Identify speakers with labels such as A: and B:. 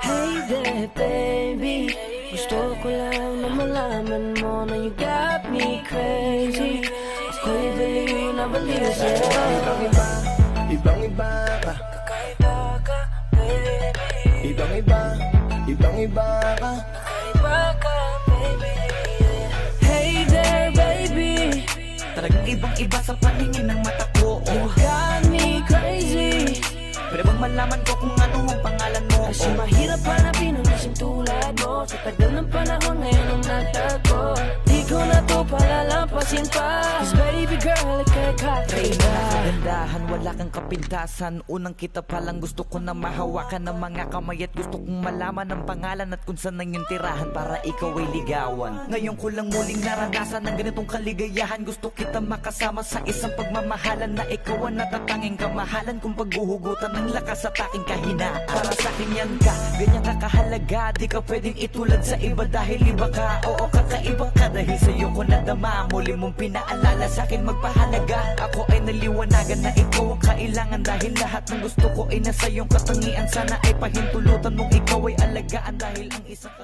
A: Hey there baby, gusto ko lang na malaman mo na you got me crazy. Ako'y baliw na baliw sa'yo.
B: Ibang-iba, ibang-iba ka.
A: Kakaiba ka, baby.
B: Ibang-iba, ibang-iba ka.
A: Kakaiba ka, baby. Hey there baby,
C: Talagang ibang-iba sa paningin ng mata ko.
A: you got me crazy.
C: Pwede bang malaman ko kung ano ang pangalan mo?
A: Kasi mahirap hanapin ang isang tulad mo. Sa tagal ng panahon ngayon ang nagtago. Di ko na to palalampasin pa. Cause baby girl, ika'y kakaiba.
C: Kagandahan, wala kang kapintasan. Unang kita pa lang gusto ko na mahawakan ng mga kamay. At gusto kong malaman ang pangalan at kung saan ang iyong tirahan para ikaw ay ligawan. Ngayon ko lang muling naranasan ng ganitong kaligayahan. Gusto kita makasama sa isang pagmamahalan na ikaw ang natatanging kamahalan kung paghuhugutan ng lakas at aking kahinaan. Para sa akin yan ka, ganyan ka kahalaga. Di ka pwedeng itulad sa iba dahil iba ka. Oo, kakaiba ka dahil sa'yo ko nadama. Muli mong pinaalala sa akin magpahalaga. Ako ay naliwanagan na ikaw ang kailangan. Dahil lahat ng gusto ko ay nasa iyong katangian. Sana ay pahintulutan mong ikaw ay alagaan. Dahil ang isang